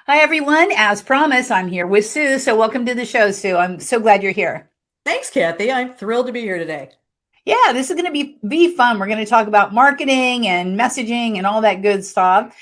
Hi, everyone. As promised, I'm here with Sue. So, welcome to the show, Sue. I'm so glad you're here. Thanks, Kathy. I'm thrilled to be here today. Yeah, this is going to be fun. We're going to talk about marketing and messaging and all that good stuff.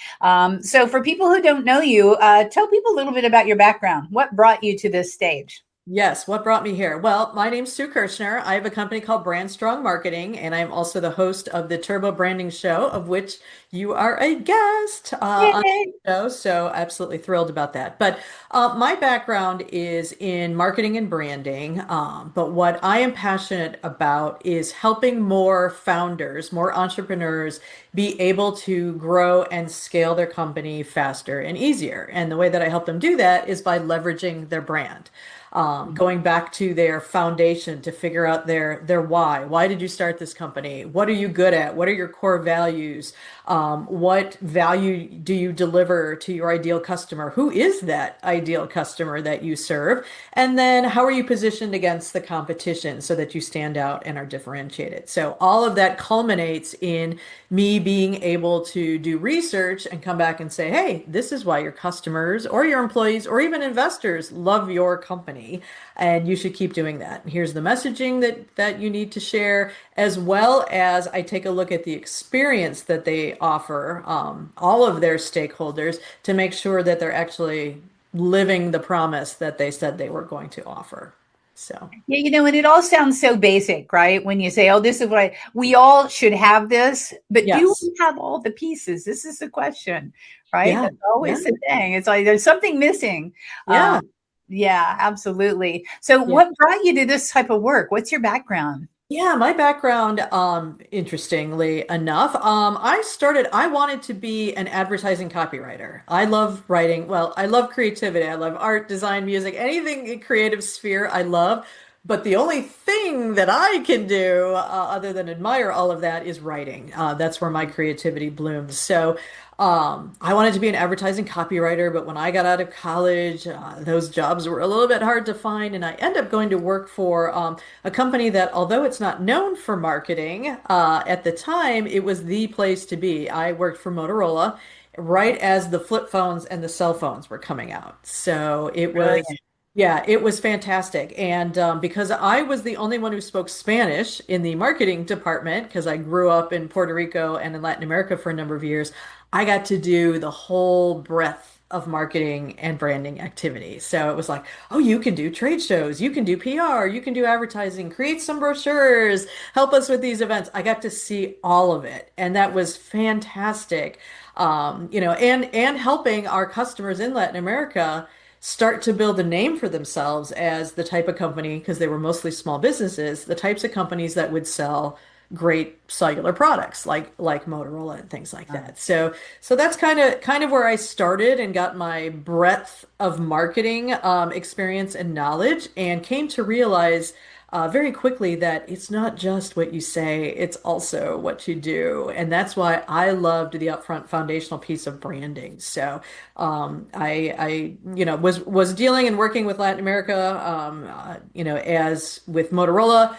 So, for people who don't know you, tell people a little bit about your background. What brought you to this stage? Yes, what brought me here? Well, my name's Sue Kirchner. I have a company called BrandStrong Marketing, and I'm also the host of the Turbo Branding Show, of which you are a guest on Yay! the show. So, absolutely thrilled about that. But my background is in marketing and branding. But what I am passionate about is helping more founders, more entrepreneurs be able to grow and scale their company faster and easier. And the way that I help them do that is by leveraging their brand, going back to their foundation to figure out their why. Why did you start this company? What are you good at? What are your core values? What value do you deliver to your ideal customer? Who is that ideal customer that you serve? And then how are you positioned against the competition so that you stand out and are differentiated? So all of that culminates in me being able to do research and come back and say, hey, this is why your customers or your employees or even investors love your company, and you should keep doing that. And here's the messaging that you need to share, as well as I take a look at the experience that they offer all of their stakeholders to make sure that they're actually living the promise that they said they were going to offer. So, Yeah, and it all sounds so basic, right? When you say, "Oh, this is what we all should have this," but do yes. we have all the pieces? This is the question, right? Yeah. That's Yeah. always the thing. It's like there's something missing. Um, Yeah. yeah, absolutely. So, Yeah. what brought you to this type of work? What's your background? Yeah, my background, interestingly enough, I wanted to be an advertising copywriter. I love writing. Well, I love creativity. I love art, design, music, anything in creative sphere I love. But the only thing that I can do, other than admire all of that, is writing. That's where my creativity blooms. So, I wanted to be an advertising copywriter, but when I got out of college, those jobs were a little bit hard to find, and I ended up going to work for a company that, although it's not known for marketing, at the time, it was the place to be. I worked for Motorola right as the flip phones and the cell phones were coming out. So it was, Brilliant. yeah, it was fantastic. And because I was the only one who spoke Spanish in the marketing department, because I grew up in Puerto Rico and in Latin America for a number of years, I got to do the whole breadth of marketing and branding activities. So it was like, oh, you can do trade shows, you can do PR, you can do advertising, create some brochures, help us with these events. I got to see all of it, and that was fantastic. And helping our customers in Latin America start to build a name for themselves as the type of company, because they were mostly small businesses, the types of companies that would sell great cellular products like Motorola and things like that. So that's kind of where I started and got my breadth of marketing experience and knowledge, and came to realize very quickly that it's not just what you say, it's also what you do. And that's why I loved the upfront foundational piece of branding. So I was dealing and working with Latin America, as with Motorola.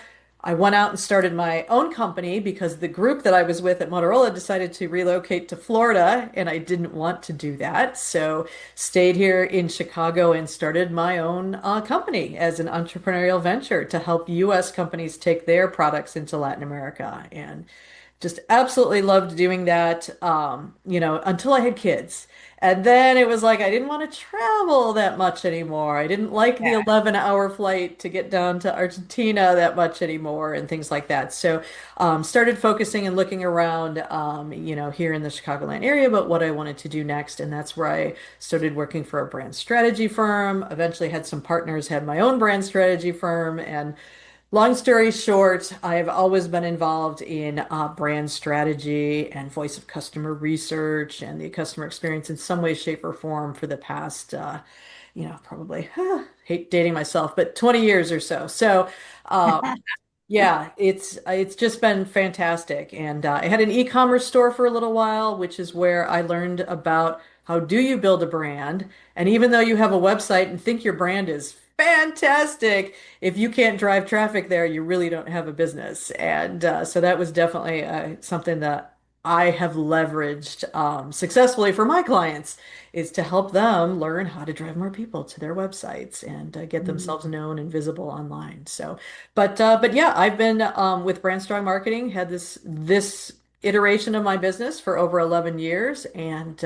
I went out and started my own company because the group that I was with at Motorola decided to relocate to Florida, and I didn't want to do that. So stayed here in Chicago and started my own company as an entrepreneurial venture to help US companies take their products into Latin America. And just absolutely loved doing that, until I had kids. And then it was like I didn't want to travel that much anymore. I didn't like the Yeah. 11-hour flight to get down to Argentina that much anymore and things like that. So started focusing and looking around, here in the Chicagoland area, but what I wanted to do next. And that's where I started working for a brand strategy firm, eventually had some partners, had my own brand strategy firm, and long story short, I've always been involved in brand strategy and voice of customer research and the customer experience in some way, shape, or form for the past, probably, hate dating myself, but 20 years or so. So, uh, yeah, it's just been fantastic. And I had an e-commerce store for a little while, which is where I learned about how do you build a brand. And even though you have a website and think your brand is fantastic, if you can't drive traffic there, you really don't have a business. And so that was definitely something that I have leveraged successfully for my clients is to help them learn how to drive more people to their websites and get Mhm. themselves known and visible online. So, but yeah, I've been with BrandStrong Marketing, had this iteration of my business for over 11 years, and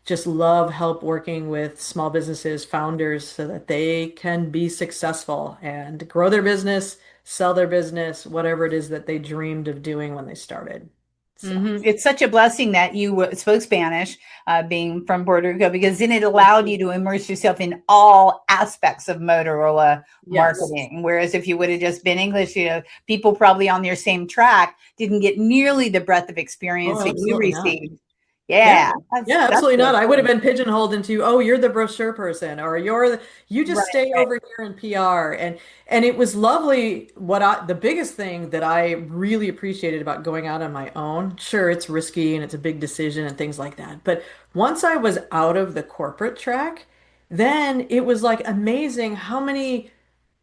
just love help working with small businesses, founders, so that they can be successful and grow their business, sell their business, whatever it is that they dreamed of doing when they started. So. It's such a blessing that you spoke Spanish, being from Puerto Rico, because then it allowed you to immerse yourself in all aspects of Motorola Yes. marketing. Whereas if you would have just been English, people probably on your same track didn't get nearly the breadth of Oh, experience that you absolutely not. received. Yeah. Yeah, Yeah, that's absolutely not. really I would have cool. been pigeonholed into, oh, you're the brochure person, or you just Right, stay right. over here in PR. And it was lovely. The biggest thing that I really appreciated about going out on my own, sure, it's risky and it's a big decision and things like that. But once I was out of the corporate track, then it was like amazing how many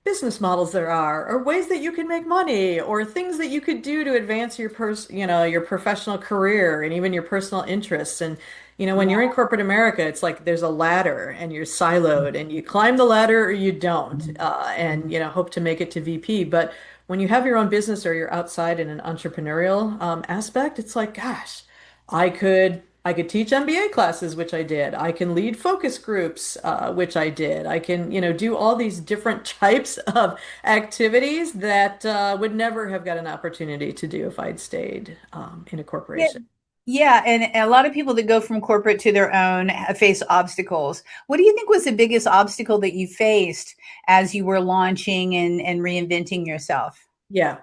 business models there are, or ways that you can make money, or things that you could do to advance your professional career and even your personal interests. And when you're in Yeah. corporate America, it's like there's a ladder and you're siloed and you climb the ladder or you don't, and hope to make it to VP. But when you have your own business or you're outside in an entrepreneurial aspect, it's like, gosh, I could teach MBA classes, which I did. I can lead focus groups, which I did. I can, do all these different types of activities that would never have got an opportunity to do if I'd stayed in a Yeah. corporation. Yeah, and a lot of people that go from corporate to their own face obstacles. What do you think was the biggest obstacle that you faced as you were launching and reinventing yourself? Yeah.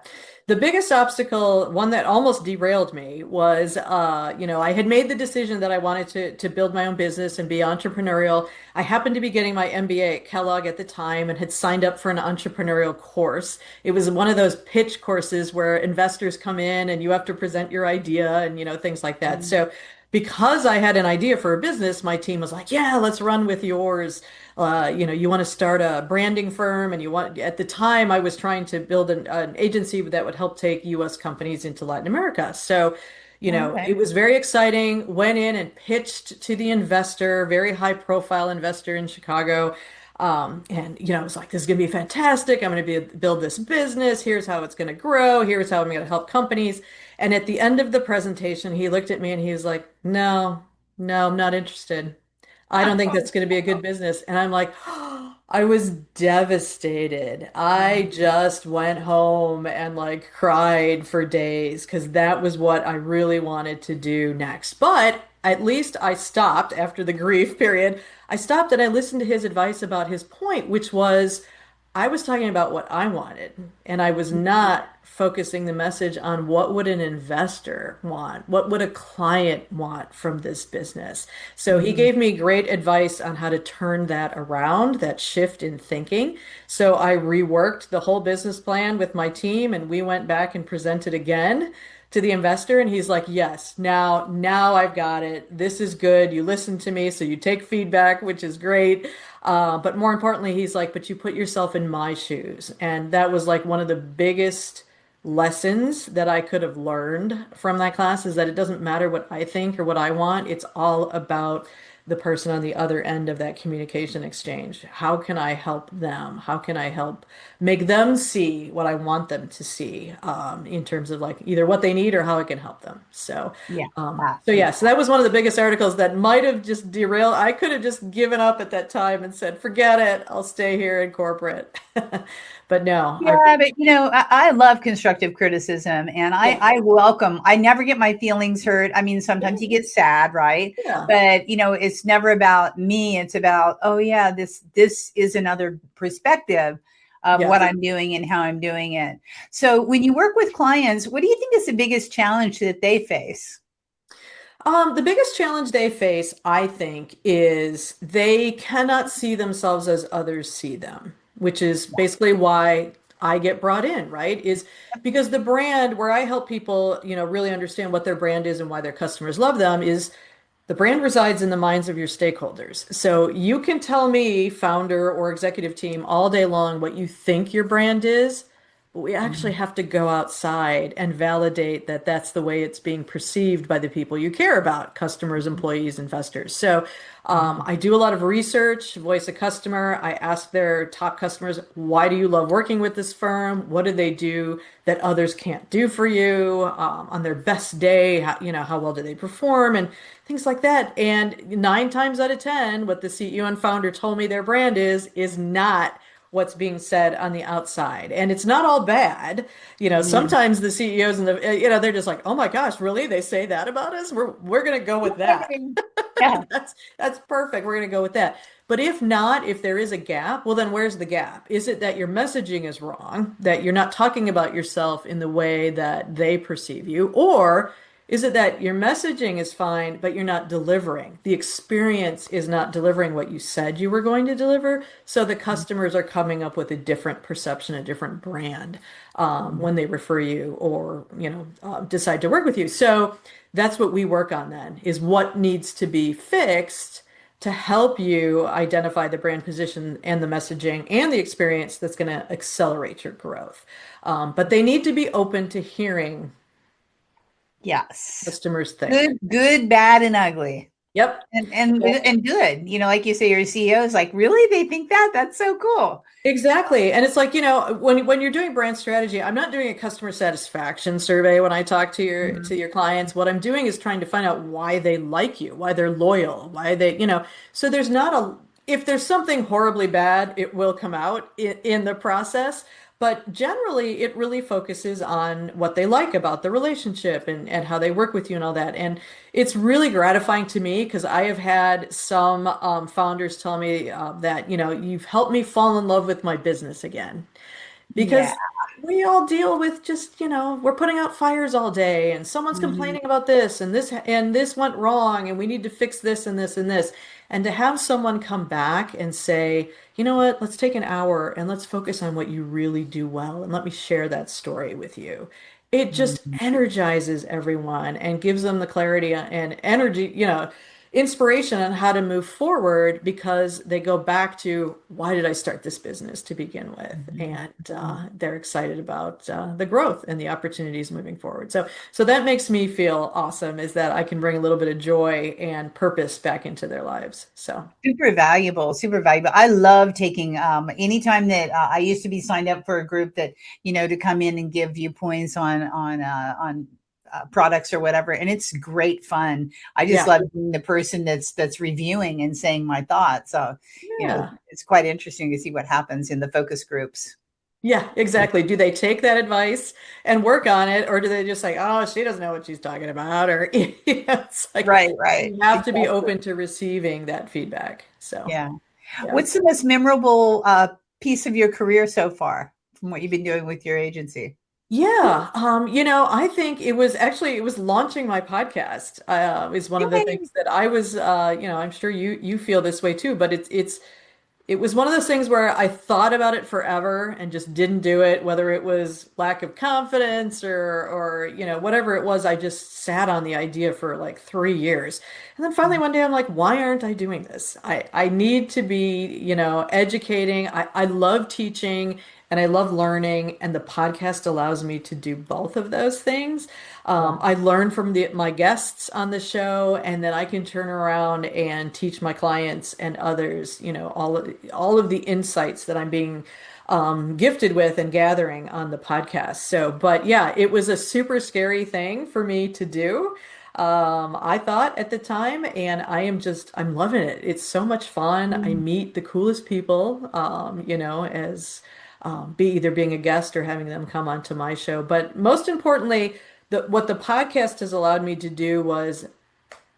The biggest obstacle, one that almost derailed me, was I had made the decision that I wanted to build my own business and be entrepreneurial. I happened to be getting my MBA at Kellogg at the time and had signed up for an entrepreneurial course. It was one of those pitch courses where investors come in and you have to present your idea and things like that. Mm. So because I had an idea for a business, my team was like, "Yeah, let's run with yours." You want to start a branding firm, and at the time, I was trying to build an agency that would help take US companies into Latin America. So, Okay. it was very exciting. Went in and pitched to the investor, very high profile investor in Chicago. And I was like, this is going to be fantastic. I'm going to build this business. Here's how it's going to grow. Here's how I'm going to help companies. And at the end of the presentation, he looked at me and he was like, no, no, I'm not interested. I don't think that's going to be a good business. And I'm like, I was devastated. I just went home and like cried for days because that was what I really wanted to do next. But at least I stopped after the grief period. I stopped and I listened to his advice about his point, which was I was talking about what I wanted, and I was not focusing the message on what would an investor want, what would a client want from this business. So he Mhm. gave me great advice on how to turn that around, that shift in thinking. So I reworked the whole business plan with my team, and we went back and presented again to the investor, and he's like, "Yes, now I've got it. This is good. You listen to me, so you take feedback, which is great." But more importantly, he's like, "But you put yourself in my shoes." And that was like one of the biggest lessons that I could have learned from that class is that it doesn't matter what I think or what I want. It's all about the person on the other end of that communication exchange. How can I help them? How can I help make them see what I want them to see, in terms of like either what they need or how I can help them? So, Yeah. so yeah, so that was one of the biggest articles that might have just derailed. I could have just given up at that time and said, "Forget it, I'll stay here in corporate." But no, I Yeah, but I love constructive criticism, and I, yeah, I welcome. I never get my feelings hurt. I mean, sometimes you yeah, get sad, right? yeah, But it's never about me. It's about, oh yeah, this is another perspective of what yes. I'm doing and how I'm doing it. So when you work with clients, what do you think is the biggest challenge that they face? The biggest challenge they face, I think, is they cannot see themselves as others see them, which is basically why I get brought in, right? Is because the brand, where I help people, really understand what their brand is and why their customers love them, is the brand resides in the minds of your stakeholders. So you can tell me, founder or executive team, all day long what you think your brand is, but we actually Mhm. have to go outside and validate that that's the way it's being perceived by the people you care about, customers, employees, investors. So Mhm. I do a lot of research, voice a customer. I ask their top customers, why do you love working with this firm? What do they do that others can't do for you? On their best day, how well do they perform? And things like that. And 9 times out of 10, what the CEO and founder told me their brand is not what's being said on the outside. And it's not all bad. Mhm. Sometimes the CEOs and they're just like, "Oh my gosh, really? They say that about us? We're going to go with that." Yay. Yeah. That's perfect. We're going to go with that. But if not, if there is a gap, well, then where's the gap? Is it that your messaging is wrong, that you're not talking about yourself in the way that they perceive you? Or is it that your messaging is fine, but you're not delivering? The experience is not delivering what you said you were going to deliver. So the customers are coming up with a different perception, a different brand when they refer you or, decide to work with you. So that's what we work on then, is what needs to be fixed to help you identify the brand position and the messaging and the experience that's going to accelerate your growth. But they need to be open to hearing Yes. customers think. Good, good, bad, and ugly. Yep. And good. Like you say, your CEO is like, really? They think that? That's so cool. Exactly. And it's like, when you're doing brand strategy, I'm not doing a customer satisfaction survey when I talk to your clients. What I'm doing is trying to find out why they like you, why they're loyal, why so there's not if there's something horribly bad, it will come out in the process. But generally, it really focuses on what they like about the relationship and how they work with you and all that. And it's really gratifying to me because I have had some founders tell me that, you've helped me fall in love with my business again. Yeah. Because we all deal with just, we're putting out fires all day and someone's Mhm. complaining about this went wrong and we need to fix this and this and this. And to have someone come back and say, you know what, let's take an hour and let's focus on what you really do well and let me share that story with you. It just Mhm. energizes everyone and gives them the clarity and energy, inspiration on how to move forward because they go back to why did I start this business to begin with, Mhm. and they're excited about the growth and the opportunities moving forward. So that makes me feel awesome is that I can bring a little bit of joy and purpose back into their lives. So Super valuable, super valuable. I love taking anytime that I used to be signed up for a group that, to come in and give viewpoints on products or whatever. And it's great fun. I just yeah, love being the person that's reviewing and saying my thoughts. So, yeah. it's quite interesting to see what happens in the focus groups. Yeah, exactly. Do they take that advice and work on it, or do they just say, "Oh, she doesn't know what she's talking about," or it's like Right, right. you have to be Exactly. open to receiving that feedback. So, Yeah. yeah. What's the most memorable piece of your career so far from what you've been doing with your agency? Yeah, I think it was launching my podcast is one of the Yay. things that I was I'm sure you feel this way too, but it was one of those things where I thought about it forever and just didn't do it, whether it was lack of confidence or whatever it was. I just sat on the idea for like 3 years. And then finally one day I'm like, why aren't I doing this? I need to be, educating. I love teaching and I love learning, and the podcast allows me to do both of those things. Wow. I learn from my guests on the show, and then I can turn around and teach my clients and others, all of the insights that I'm being gifted with and gathering on the podcast. So, but yeah, it was a super scary thing for me to do. I thought at the time, and I'm loving it. It's so much fun. I Mm. meet the coolest people, as either being a guest or having them come onto my show. But most importantly, what the podcast has allowed me to do was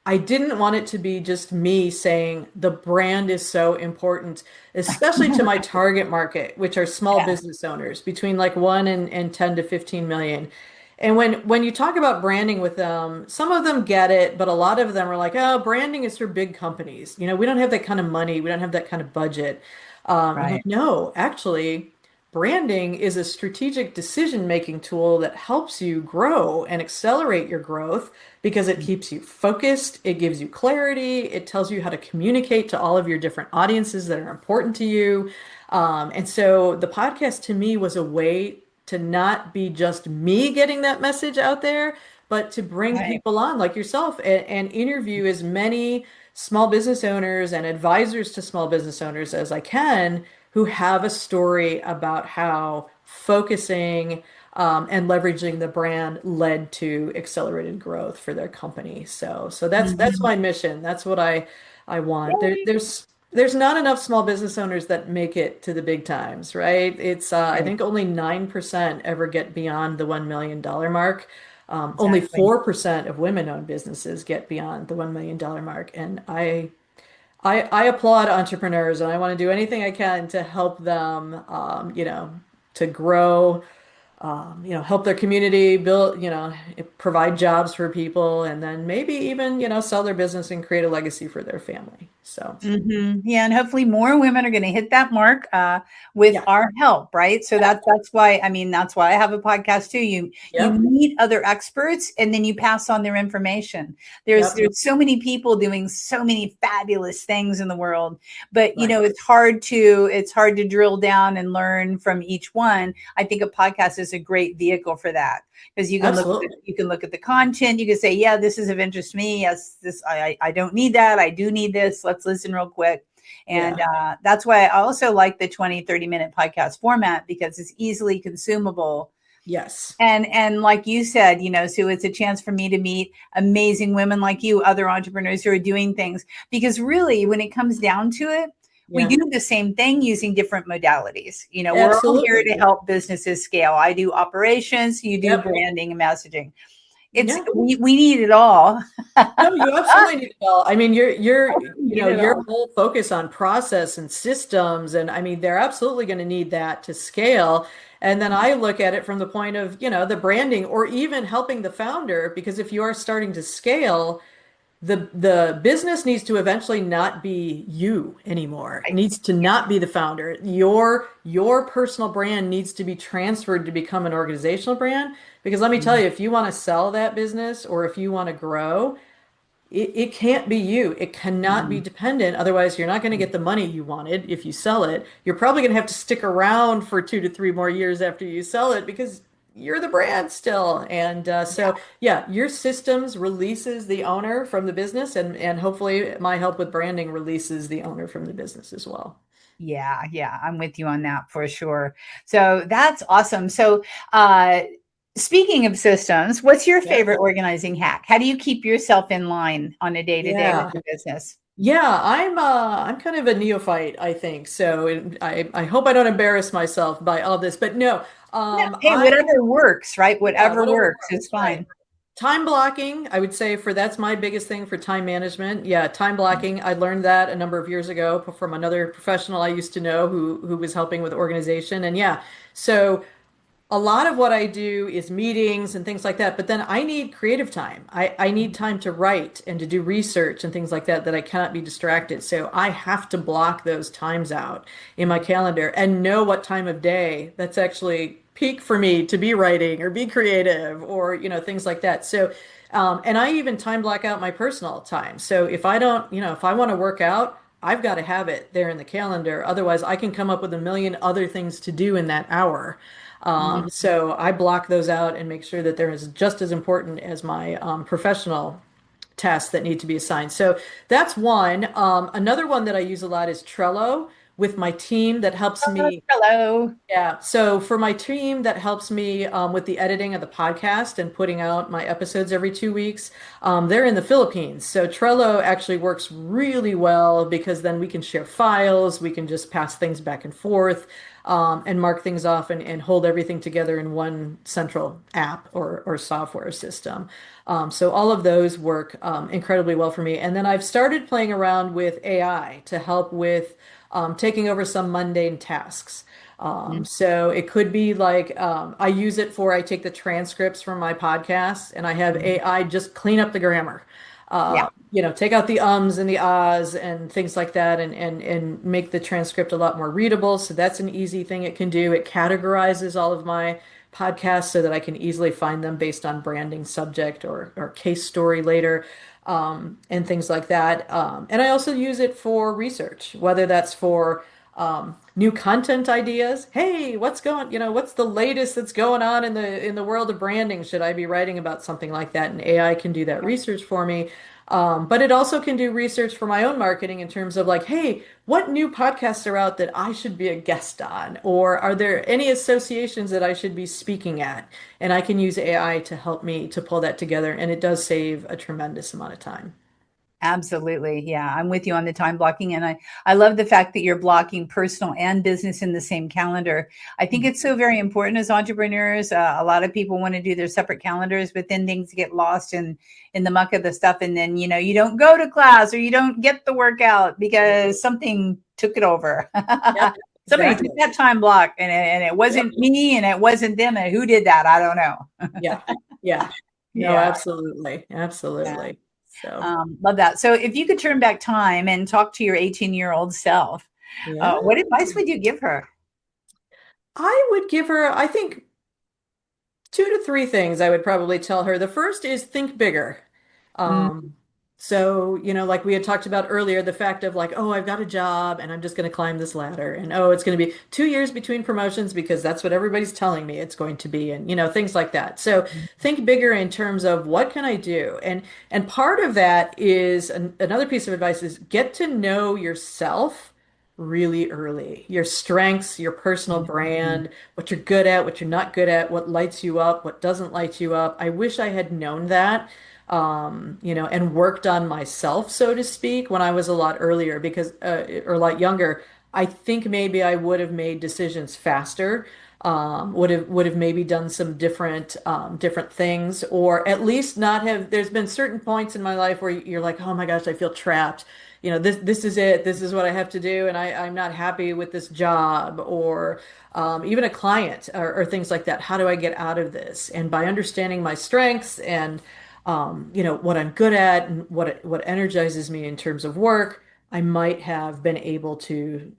I didn't want it to be just me saying the brand is so important, especially to my target market, which are small Yeah, business owners between like 1 and 10 to 15 million. And when you talk about branding with them, some of them get it, but a lot of them are like, oh, branding is for big companies. We don't have that kind of money. We don't have that kind of budget. I'm right. like, no, actually, branding is a strategic decision-making tool that helps you grow and accelerate your growth because it keeps you focused, it gives you clarity, it tells you how to communicate to all of your different audiences that are important to you. And so the podcast to me was a way. to not be just me getting that message out there, but to bring Right. people on like yourself and interview as many small business owners and advisors to small business owners as I can who have a story about how focusing and leveraging the brand led to accelerated growth for their company. So that's Mhm. my mission. That's what I want. Yay. There's not enough small business owners that make it to the big times, right? It's I Right. think only 9% ever get beyond the $1 million mark. Only Exactly. 4% of women-owned businesses get beyond the $1 million mark. And I applaud entrepreneurs and I want to do anything I can to help them, to grow, help their community, build, provide jobs for people, and then maybe even, sell their business and create a legacy for their family. So, Yeah, and hopefully more women are going to hit that mark with yeah, our help, right? So that's why I mean that's why I have a podcast too. You yep, meet other experts and then you pass on their information. There's yep, there's so many people doing so many fabulous things in the world, but right. it's hard to drill down and learn from each one. I think a podcast is a great vehicle for that because Absolutely. you can look at the content. You can say, yeah, this is of interest to me. Yes, this I don't need that. I do need this. Let's listen real quick. And Yeah. that's why I also like the 20-30 minute podcast format because it's easily consumable. Yes. And like you said, so it's a chance for me to meet amazing women like you, other entrepreneurs who are doing things. Because really, when it comes down to it, we Yeah. do the same thing using different modalities. We're all here Absolutely. to help businesses scale. I do operations, you do Yep. branding and messaging. It's Yeah. we need it all. No, you absolutely need to know. I mean, We need it your all. whole focus on process and systems, and I mean, they're absolutely going to need that to scale. And then I look at it from the point of, the branding or even helping the founder, because if you are starting to scale, the business needs to eventually not be you anymore. It Right. needs to not be the founder. Your personal brand needs to be transferred to become an organizational brand. Because let me tell you, if you want to sell that business or if you want to grow, it can't be you. It cannot be Mhm. dependent. Otherwise, you're not going to get the money you wanted if you sell it. You're probably going to have to stick around for 2 to 3 more years after you sell it because you're the brand still. And so, yeah, your systems releases the owner from the business, and hopefully, my help with branding releases the owner from the business as well. Yeah, I'm with you on that for sure. So that's awesome. So, speaking of systems, what's your Yeah. favorite organizing hack? How do you keep yourself in line on a day to day with Yeah. your business? Yeah, I'm kind of a neophyte, I think. So I hope I don't embarrass myself by all this, but no, No, hey, I whatever works, right? yeah, Whatever whatever works is works, right? fine. Time blocking, I would say for that's my biggest thing for time management. Yeah, time blocking. I learned that a number of years ago from another professional I used to know who was helping with organization. And yeah, so a lot of what I do is meetings and things like that, but then I need creative time. I need time to write and to do research and things like that I cannot be distracted. So I have to block those times out in my calendar and know what time of day that's actually peak for me to be writing or be creative or, things like that. So, and I even time block out my personal time. So if I don't, if I want to work out, I've got to have it there in the calendar. Otherwise, I can come up with a million other things to do in that hour. Mhm. So I block those out and make sure that they're just as important as my professional tasks that need to be assigned. So that's one. Another one that I use a lot is Trello with my team that helps me. Hello. Yeah. So for my team that helps me with the editing of the podcast and putting out my episodes every 2 weeks, they're in the Philippines. So Trello actually works really well because then we can share files, we can just pass things back and forth, and mark things off and hold everything together in one central app or software system. So all of those work incredibly well for me. And then I've started playing around with AI to help with taking over some mundane tasks. Mhm. So it could be like I use it for I take the transcripts from my podcasts and I have AI just clean up the grammar. Yeah. Take out the ums and the ahs and things like that and make the transcript a lot more readable. So that's an easy thing it can do. It categorizes all of my podcasts so that I can easily find them based on branding subject or case story later. And things like that. And I also use it for research, whether that's for new content ideas. Hey, what's the latest that's going on in the world of branding? Should I be writing about something like that? And AI can do that research for me. But it also can do research for my own marketing in terms of like, hey, what new podcasts are out that I should be a guest on? Or are there any associations that I should be speaking at? And I can use AI to help me to pull that together. And it does save a tremendous amount of time. Absolutely. Yeah, I'm with you on the time blocking. And I love the fact that you're blocking personal and business in the same calendar. I think it's so very important as entrepreneurs. A lot of people want to do their separate calendars, but then things get lost in the muck of the stuff. And then, you don't go to class or you don't get the workout because something took it over. Yep, Somebody took exactly. that time block and it Yep. wasn't me and it wasn't them. And who did that? I don't know. Yeah. Yeah. No, Yeah. absolutely. Yeah. Absolutely. So, Love that. So, if you could turn back time and talk to your 18-year-old self, yeah. what advice would you give her? I would give her, I think, two to three things I would probably tell her. The first is think bigger. Mm, Um, so, like we had talked about earlier, the fact of like, oh, I've got a job and I'm just going to climb this ladder. And oh, it's going to be 2 years between promotions because that's what everybody's telling me it's going to be. And, things like that. So think bigger in terms of what can I do? And part of that is another piece of advice is get to know yourself really early. Your strengths, your personal mm, brand, what you're good at, what you're not good at, what lights you up, what doesn't light you up. I wish I had known that, and worked on myself, so to speak, when I was a lot earlier because, or a lot younger. I think maybe I would have made decisions faster. Would have maybe done some different things, or at least not have. There's been certain points in my life where you're like, oh my gosh, I feel trapped. This is it. This is what I have to do, and I'm not happy with this job, or even a client, or things like that. How do I get out of this? And by understanding my strengths and what I'm good at and what energizes me in terms of work, I might have been able to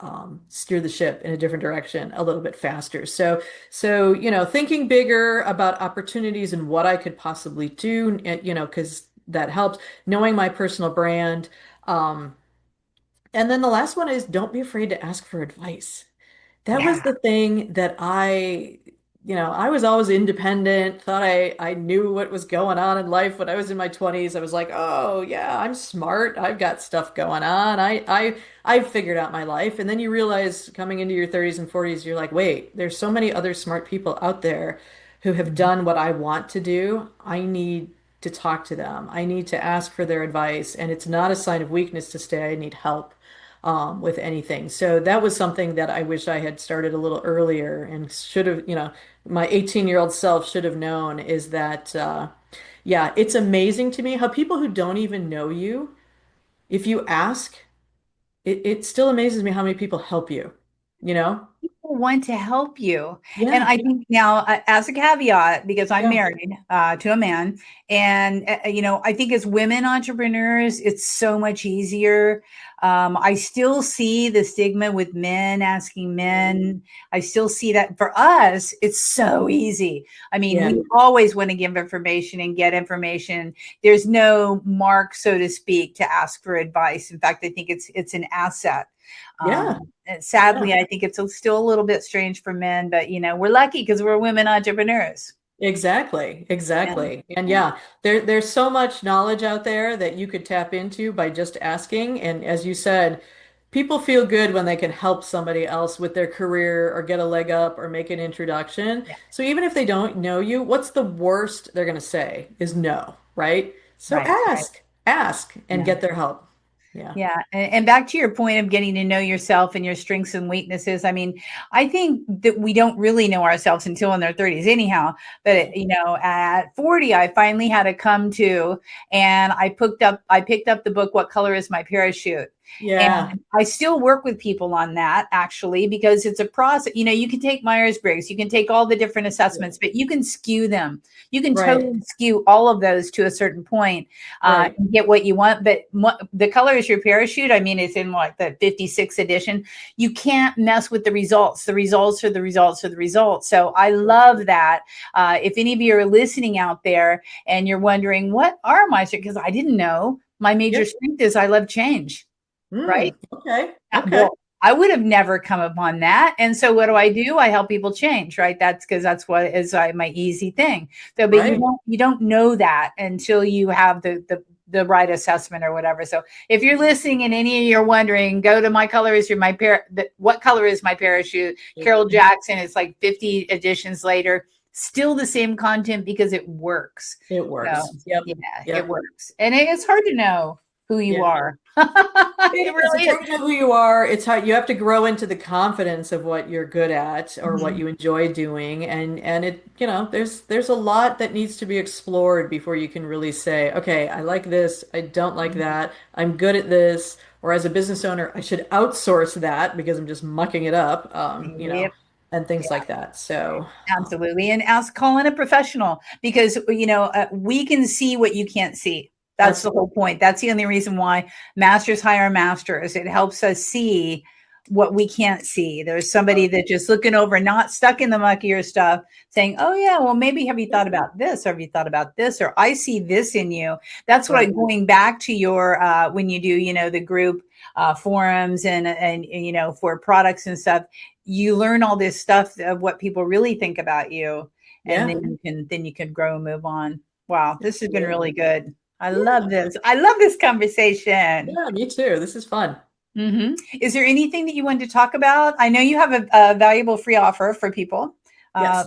steer the ship in a different direction a little bit faster. So thinking bigger about opportunities and what I could possibly do, because that helps. Knowing my personal brand. Um, and then the last one is don't be afraid to ask for advice. That was yeah. the thing that I was always independent, thought I knew what was going on in life when I was in my 20s. I was like, oh yeah, I'm smart. I've got stuff going on. I've figured out my life. And then you realize coming into your 30s and 40s, you're like, wait, there's so many other smart people out there who have done what I want to do. I need to talk to them. I need to ask for their advice. And it's not a sign of weakness to say I need help with anything. So that was something that I wish I had started a little earlier and should have, my 18-year-old self should have known is that, yeah, it's amazing to me how people who don't even know you, if you ask, it still amazes me how many people help you, you know? People want to help you. And Yeah, I think now, as a caveat, because I'm yeah, married to a man, and I think as women entrepreneurs, it's so much easier. I still see the stigma with men asking men. I still see that for us, it's so easy. I mean, yeah, we always want to give information and get information. There's no mark, so to speak, to ask for advice. In fact, I think it's an asset. yeah, And yeah. sadly, I think it's still a little bit strange for men, but we're lucky because we're women entrepreneurs. Exactly, Yeah, exactly. And yeah, yeah, there's so much knowledge out there that you could tap into by just asking. And as you said, people feel good when they can help somebody else with their career or get a leg up or make an introduction. yeah. So even if they don't know you, what's the worst they're going to say is no, right? So Right, right. ask and Yeah. get their help. Yeah. Yeah. And back to your point of getting to know yourself and your strengths and weaknesses. I mean, I think that we don't really know ourselves until in their 30s, anyhow. But, at 40, I finally had to come to, and I picked up the book, What Color is My Parachute? Yeah, And I still work with people on that actually, because it's a process. You can take Myers-Briggs, you can take all the different assessments, but you can skew them. You can right, totally skew all of those to a certain point right. and get what you want. But the color is your parachute. I mean, it's in like the 56th edition. You can't mess with the results. The results are the results are the results. So I love that. If any of you are listening out there and you're wondering, what are my strengths? Because I didn't know my major Yep. strength is I love change, right? Okay. Well, Okay. I would have never come upon that. And so what do? I help people change, right? That's because that's what is my easy thing. So, but Right. you don't know that until you have the right assessment or whatever. So if you're listening and any of you're wondering, go to my color is your my what color is my parachute? Carol Jackson. It's like 50 editions later, still the same content because it works. It works. So Yep. yeah, it Yep. works, and it's hard to know who you Yeah. are. It It is. really It's is. hard to know who you are. It's hard. You have to grow into the confidence of what you're good at or what Mhm. you enjoy doing. And it, there's a lot that needs to be explored before you can really say, okay, I like this. I don't like that. I'm good at this. Or as a business owner, I should outsource that because I'm just mucking it up, Yep. and things like that. So, Absolutely. And call in a professional because, we can see what you can't see. That's the absolutely. whole point. That's the only reason why masters hire masters. It helps us see what we can't see. There's somebody that just looking over, not stuck in the muckier stuff, saying, oh, yeah, well, maybe have you thought about this? Or have you thought about this? Or I see this in you. That's what Right. I'm going back to your, when you do, the group forums and, for products and stuff, you learn all this stuff of what people really think about you, and Yeah. then you can grow and move on. Wow, this has been Absolutely. really good. I Yeah. love this. I love this conversation. Yeah, me too. This is fun. Is there anything that you wanted to talk about? I know you have a valuable free offer for people. Uh, Yes.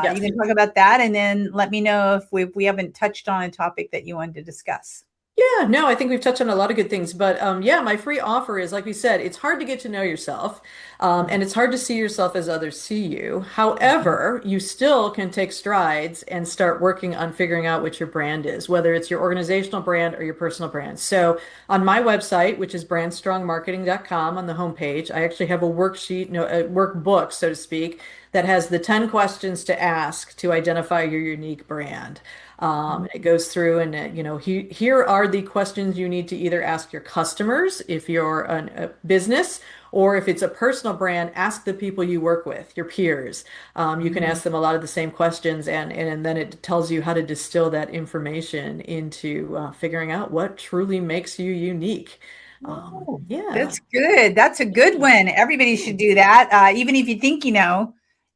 you Yes. can talk about that, and then let me know if we haven't touched on a topic that you wanted to discuss. Yeah, no, I think we've touched on a lot of good things, but yeah, my free offer is, like we said, it's hard to get to know yourself, and it's hard to see yourself as others see you. However, you still can take strides and start working on figuring out what your brand is, whether it's your organizational brand or your personal brand. So on my website, which is brandstrongmarketing.com, on the homepage, I actually have a worksheet, no, a workbook, so to speak, that has the 10 questions to ask to identify your unique brand. It goes through and, here are the questions you need to either ask your customers if you're a business, or if it's a personal brand, ask the people you work with, your peers. You can ask them a lot of the same questions, and then it tells you how to distill that information into figuring out what truly makes you unique. Oh, Yeah. that's good. That's a good one. Everybody should do that. Even if you think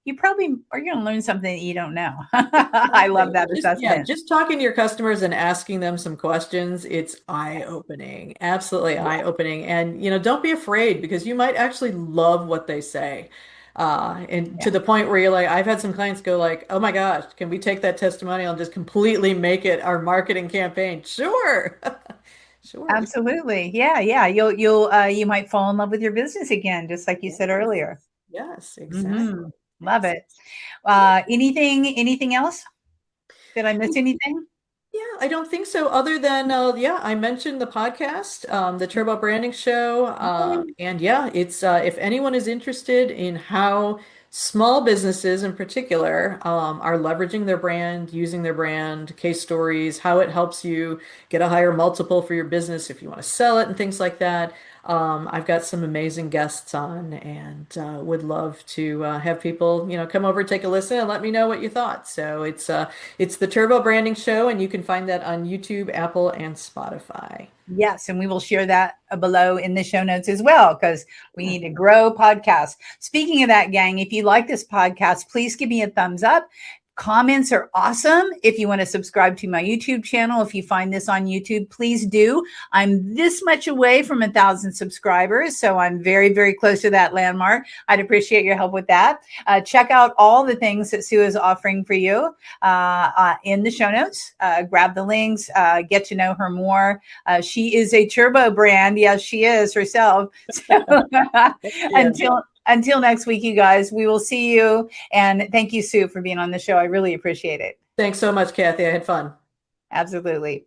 you probably are going to learn something that you don't know. I love Exactly. that Yeah, assessment. just talking to your customers and asking them some questions, it's eye-opening, absolutely eye-opening. And don't be afraid because you might actually love what they say. And Yeah, to the point where you're like, I've had some clients go like, "Oh my gosh, can we take that testimonial and just completely make it our marketing campaign?" Sure. Sure. absolutely. Yeah, yeah. You might fall in love with your business again, just like you said Yes. earlier. Yes, exactly. hmm Love it. Anything else? Did I miss anything? Yeah, I don't think so. Other than, yeah, I mentioned the podcast, the Turbo Branding Show, and yeah, it's if anyone is interested in how small businesses in particular are leveraging their brand, using their brand, case stories, how it helps you get a higher multiple for your business if you want to sell it and things like that. I've got some amazing guests on, and would love to have people, come over, take a listen, and let me know what you thought. So it's the Turbo Branding Show, and you can find that on YouTube, Apple, and Spotify. Yes, and we will share that below in the show notes as well because we Yeah. need to grow podcasts. Speaking of that, gang, if you like this podcast, please give me a thumbs up. Comments are awesome. If you want to subscribe to my YouTube channel, if you find this on YouTube, please do. I'm this much away from 1,000 subscribers, so I'm very, very close to that landmark. I'd appreciate your help with that. Check out all the things that Sue is offering for you in the show notes. Grab the links, get to know her more. She is a turbo brand. Yes, she is herself. So Yeah. until next week, you guys, we will see you. And thank you, Sue, for being on the show. I really appreciate it. Thanks so much, Kathy. I had fun. Absolutely.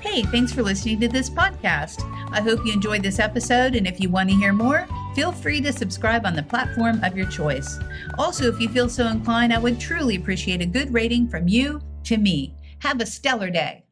Hey, thanks for listening to this podcast. I hope you enjoyed this episode. And if you want to hear more, feel free to subscribe on the platform of your choice. Also, if you feel so inclined, I would truly appreciate a good rating from you to me. Have a stellar day.